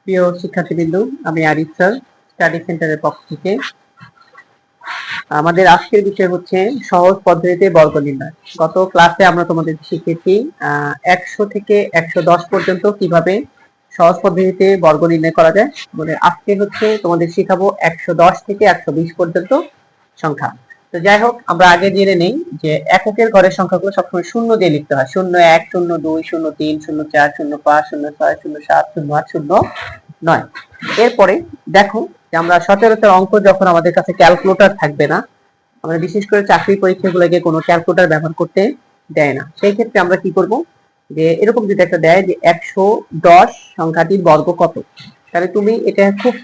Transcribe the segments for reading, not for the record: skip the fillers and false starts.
প্রিয় শিক্ষার্থীবৃন্দু, আমি Arif sir, study সেন্টারের পক্ষ থেকে। আমাদের আজকের বিষয় হচ্ছে সহজ পদ্ধতিতে বর্গ নির্ণয়। গত ক্লাসে আমরা তোমাদের শিখেছি 100 থেকে 110 পর্যন্ত কিভাবে সহজ পদ্ধতিতে বর্গ নির্ণয় করা যায়। মানে আজকে হচ্ছে তোমাদের শিখাবো 110 থেকে 120 পর্যন্ত সংখ্যা। তো যাই হোক, আমরা আগে জেনে নেই যে এককের ঘরের সংখ্যাগুলো সবসময় শূন্য দিয়ে লিখতে হয়। 01, 02, 03, 04, 05, 06, 07, 08, 09। এরপরে দেখো যে আমরা সচরাচর অঙ্ক যখন আমাদের কাছে ক্যালকুলেটর থাকবে না, আমরা বিশেষ করে চাকরি পরীক্ষাগুলোকে কোনো ক্যালকুলেটর ব্যবহার করতে দেয় না, সেই ক্ষেত্রে আমরা কি করব, যে এরকম যদি একটা দেয় যে 110 সংখ্যাটির বর্গ কত, তাহলে তুমি এটা খুব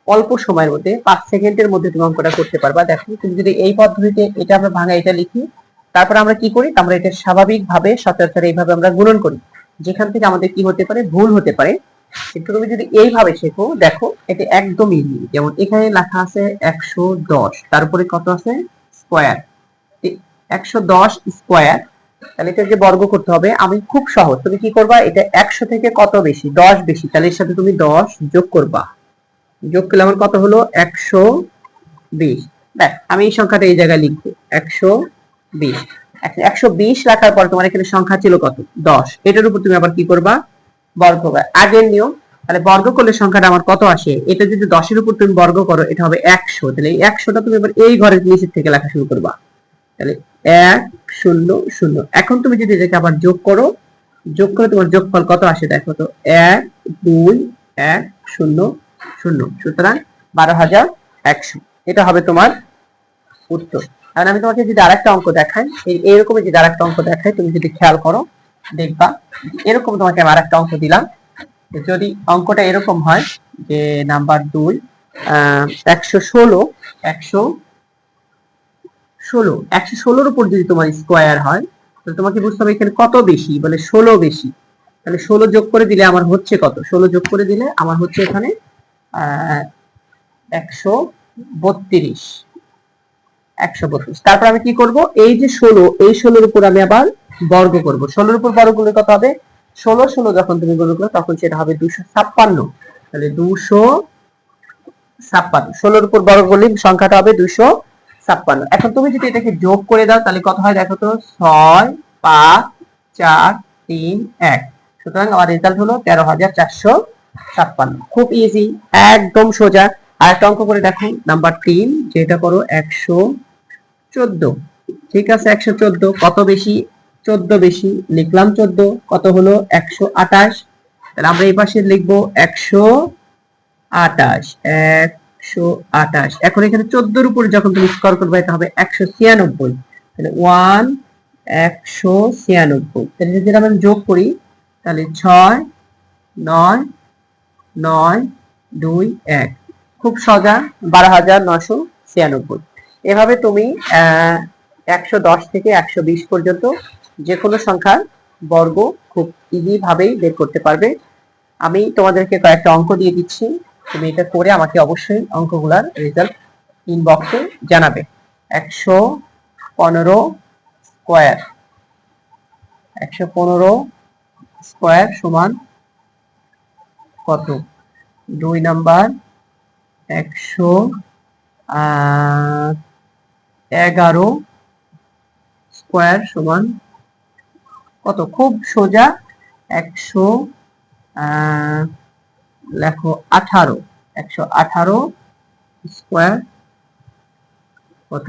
অল্প সময়ের মধ্যে 5 সেকেন্ডের মধ্যে তুমি অঙ্কটা করতে পারবা। দেখো, তুমি যদি এই পদ্ধতিতে এটা আমরা ভাঙা এটা লিখি, তারপর আমরা কি করি, আমরা এটা স্বাভাবিকভাবে সচরাচর এইভাবে আমরা গুণন করি, যেখান থেকে আমাদের কি হতে পারে, ভুল হতে পারে। কিন্তু তুমি যদি এইভাবে শেখো, দেখো এটা একদম ইজি। যেমন এখানে লেখা আছে 110, তারপরে কত আছে, স্কয়ার। 110 স্কয়ার, তাহলে এটা যে বর্গ করতে হবে, আমি খুব সহজ, তুমি কি করবা, এটা 100 থেকে কত বেশি, 10 বেশি, তাহলে এর সাথে তুমি 10 যোগ করবা। যোগ করলে আমার কত হলো, 120। দেখ, আমি এই সংখ্যাটা এই জায়গায় লিখবো 120। 120 লেখার পর তোমার এখানে সংখ্যা ছিল কত, 10। এটার উপর তুমি আবার কি করবা, বর্গ করবা। আগের নিয়ম, তাহলে বর্গ করলে সংখ্যাটা আমার কত আসে, এটা যদি 10 এর উপর তুমি বর্গ করো, এটা হবে 100। তাহলে এই 100টা তুমি এবার এই ঘরের নিচের থেকে লেখা শুরু করবা। তাহলে 100। এখন তুমি যদি এটাকে আবার যোগ করো, যোগ করে তোমার যোগফল কত আসে, দেখো তো, 1 2 1 0 0। সুতরাং 12,100, এটা হবে তোমার উত্তর। আর আমি তোমাকে যদি আরেকটা অঙ্ক দেখাই, এইরকম যদি আরেকটা অঙ্ক দেখাই, তুমি যদি খেয়াল করো দেখবা, এরকম তোমাকে আমি আরেকটা অঙ্ক দিলাম। যদি অঙ্কটা এরকম হয় যে নাম্বার 2, 116 উপর যদি তোমার স্কোয়ার হয়, তাহলে তোমাকে বুঝতে হবে এখানে কত বেশি, বলে 16 বেশি। তাহলে 16 যোগ করে দিলে আমার হচ্ছে কত, 16 যোগ করে দিলে আমার হচ্ছে এখানে 132। তারপর আমি কি করব, এই যে 16, এই 16 এর উপর আমি আবার বর্গ করব। 16 এর উপর বর্গ করলে কত হবে, 16 যখন তুমি গুণ করবে তখন সেটা হবে 256। তাহলে 256, 16 এর উপর বর্গ করলে সংখ্যাটা হবে 256। এখন তুমি যদি এটাকে যোগ করে দাও, তাহলে কত হয় দেখো তো, 6 5 4 3 1। সুতরাং আমার রেজাল্ট হলো 13,456। খুব ইজি, একদম সোজা। আর একটা অঙ্ক করে দেখো, নাম্বার 3, যেটা করো 114। ঠিক আছে, 114 কত বেশি, 14 বেশি, লিখলাম 14। কত হলো, 128। তাহলে আমরা এই পাশে লিখবো 128। 128। এখন এখানে 14 এর উপরে যখন তুমি স্কোয়ার করবে, এটা হবে 196। তাহলে 196। তাহলে যদি আমরা যোগ করি, তাহলে 6 9 9 2 1, খুব সোজা, 12,996। এভাবে তুমি 110 থেকে 120 পর্যন্ত যে কোনো সংখ্যার বর্গ খুব ইজি ভাবেই বের করতে পারবে। আমি তোমাদেরকে কয়েকটা অঙ্ক দিয়ে দিচ্ছি, তুমি এটা করে আমাকে অবশ্যই অঙ্কগুলার রেজাল্ট ইনবক্সে জানাবে। 115 স্কয়ার, 115 স্কয়ার সমান কত, 2 নাম্বার 111 স্কয়ার সমান কত, খুব সোজা, 100 লেখো 18। 118 স্কয়ার কত।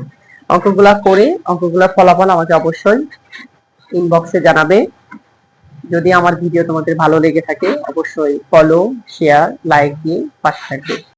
অঙ্কগুলা করে অঙ্কগুলা ফলাফল আমাকে অবশ্যই ইনবক্সে জানাবে। যদি আমার ভিডিও তোমাদের ভালো লেগে থাকে, অবশ্যই ফলো শেয়ার লাইক দিয়ে পাশে থাকবে।